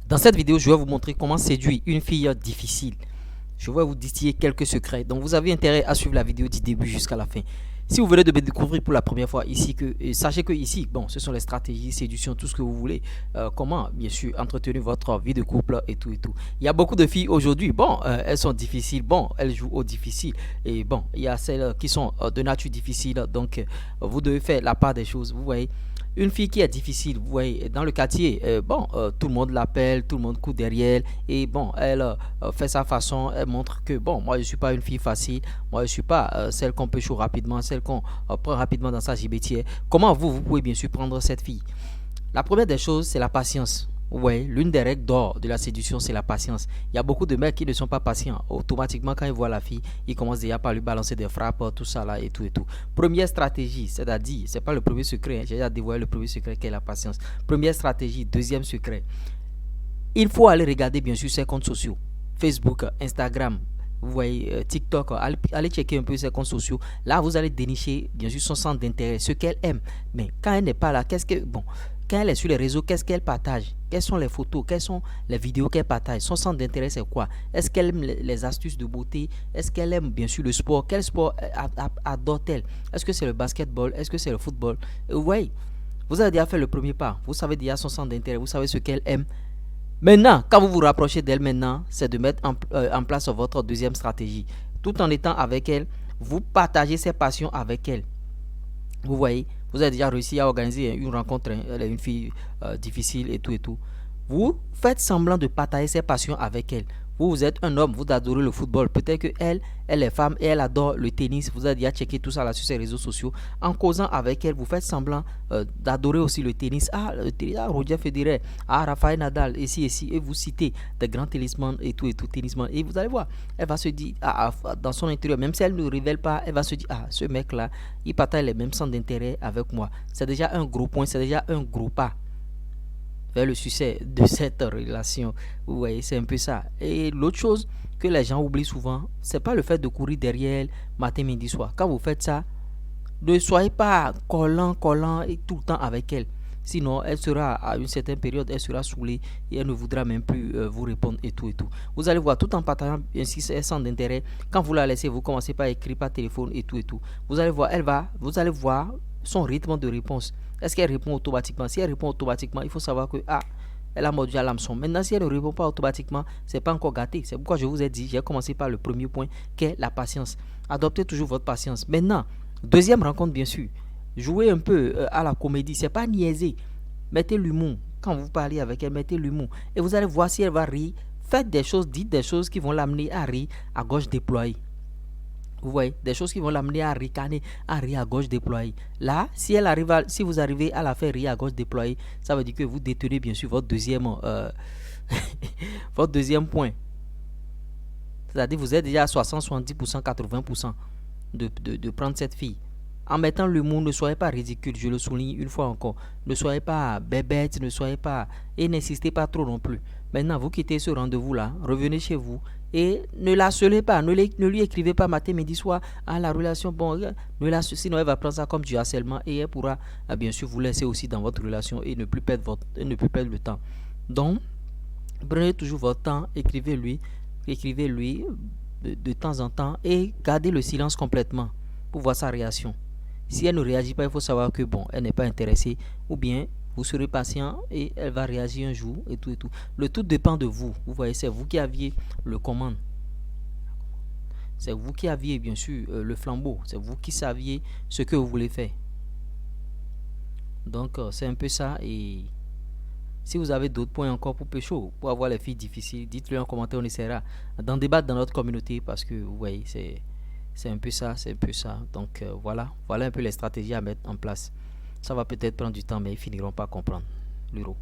Dans cette vidéo, je vais vous montrer comment séduire une fille difficile. Je vais vous distiller quelques secrets. Donc, vous avez intérêt à suivre la vidéo du début jusqu'à la fin. Si vous venez de me découvrir pour la première fois ici, sachez que ici, bon, ce sont les stratégies, séduction, tout ce que vous voulez. Comment, bien sûr, entretenir votre vie de couple et tout et tout. Il y a beaucoup de filles aujourd'hui, bon, elles sont difficiles, bon, elles jouent au difficile. Et bon, il y a celles qui sont de nature difficile. Donc, vous devez faire la part des choses, vous voyez. Une fille qui est difficile, vous voyez, dans le quartier, tout le monde l'appelle, tout le monde court derrière, et bon, elle fait sa façon, elle montre que, bon, moi je suis pas une fille facile, moi je suis pas celle qu'on peut chaud rapidement, celle qu'on prend rapidement dans sa gibetière. Comment vous pouvez bien sûr prendre cette fille? La première des choses, c'est la patience. Ouais, l'une des règles d'or de la séduction, c'est la patience. Il y a beaucoup de mecs qui ne sont pas patients. Automatiquement, quand ils voient la fille, ils commencent déjà par lui balancer des frappes, tout ça là et tout et tout. Première stratégie, c'est-à-dire, c'est pas le premier secret, j'ai déjà dévoilé le premier secret qui est la patience. Première stratégie, deuxième secret. Il faut aller regarder bien sûr ses comptes sociaux. Facebook, Instagram, vous voyez, TikTok, allez checker un peu ses comptes sociaux. Là, vous allez dénicher bien sûr son centre d'intérêt, ce qu'elle aime. Mais quand elle n'est pas là, quand elle est sur les réseaux, qu'est-ce qu'elle partage? Quelles sont les photos? Quelles sont les vidéos qu'elle partage? Son centre d'intérêt, c'est quoi? Est-ce qu'elle aime les astuces de beauté? Est-ce qu'elle aime bien sûr le sport? Quel sport adore-t-elle? Est-ce que c'est le basketball? Est-ce que c'est le football? Vous voyez, vous avez déjà fait le premier pas. Vous savez déjà son centre d'intérêt. Vous savez ce qu'elle aime. Maintenant, quand vous vous rapprochez d'elle maintenant, c'est de mettre en place votre deuxième stratégie. Tout en étant avec elle, vous partagez ses passions avec elle. Vous voyez, vous avez déjà réussi à organiser une rencontre, elle est une fille difficile et tout et tout. Vous faites semblant de partager ses passions avec elle. Vous êtes un homme, vous adorez le football. Peut-être que elle est femme et elle adore le tennis. Vous avez déjà checké tout ça là sur ses réseaux sociaux. En causant avec elle, vous faites semblant d'adorer aussi le tennis. Ah, le tennis, ah, Roger Federer, ah, Rafael Nadal, ici, et vous citez des grands tennisman et tout, tennisman. Et vous allez voir, elle va se dire, dans son intérieur, même si elle ne révèle pas, elle va se dire, ah, ce mec-là, il partage les mêmes centres d'intérêt avec moi. C'est déjà un gros point, c'est déjà un gros pas vers le succès de cette relation. Vous voyez, c'est un peu ça. Et l'autre chose que les gens oublient souvent, c'est pas le fait de courir derrière elle matin, midi, soir. Quand vous faites ça, ne soyez pas collant et tout le temps avec elle. Sinon, elle sera à une certaine période, elle sera saoulée et elle ne voudra même plus vous répondre et tout et tout. Vous allez voir, tout en partageant ainsi ses centres d'intérêt, quand vous la laissez, vous commencez par écrire par téléphone et tout et tout. Vous allez voir, vous allez voir son rythme de réponse. Est-ce qu'elle répond automatiquement? Si elle répond automatiquement, il faut savoir que elle a mordu à l'hameçon. Maintenant, si elle ne répond pas automatiquement, c'est pas encore gâté. C'est pourquoi je vous ai dit, j'ai commencé par le premier point, qui est la patience. Adoptez toujours votre patience. Maintenant, deuxième rencontre, bien sûr. Jouez un peu à la comédie. C'est pas niaiser. Mettez l'humour. Quand vous parlez avec elle, mettez l'humour. Et vous allez voir si elle va rire. Faites des choses, dites des choses qui vont l'amener à rire à gauche déployée. Vous voyez, des choses qui vont l'amener à ricaner, à rire à gauche déployée. Là, si vous arrivez à la faire rire à gauche déployée, ça veut dire que vous détenez bien sûr votre deuxième, votre deuxième point. C'est-à-dire vous êtes déjà à 60, 70%, 80% de prendre cette fille. En mettant l'humour, ne soyez pas ridicule, je le souligne une fois encore. Ne soyez pas bébête, ne soyez pas... Et n'insistez pas trop non plus. Maintenant, vous quittez ce rendez-vous-là, revenez chez vous et ne la harcelez pas, ne lui écrivez pas matin, midi, soir, à la relation, bon, sinon elle va prendre ça comme du harcèlement et elle pourra bien sûr vous laisser aussi dans votre relation et ne plus perdre le temps. Donc, prenez toujours votre temps, écrivez-lui de temps en temps et gardez le silence complètement pour voir sa réaction. Si elle ne réagit pas, il faut savoir que bon, elle n'est pas intéressée ou bien vous serez patient et elle va réagir un jour et tout et tout. Le tout dépend de vous. Vous voyez, c'est vous qui aviez le commande. C'est vous qui aviez bien sûr le flambeau. C'est vous qui saviez ce que vous voulez faire. Donc c'est un peu ça. Et si vous avez d'autres points encore pour pécho, pour avoir les filles difficiles, dites-le en commentaire, on essaiera d'en débattre dans notre communauté parce que vous voyez, c'est un peu ça, c'est un peu ça. Donc voilà un peu les stratégies à mettre en place. Ça va peut-être prendre du temps, mais ils finiront par comprendre. L'euro.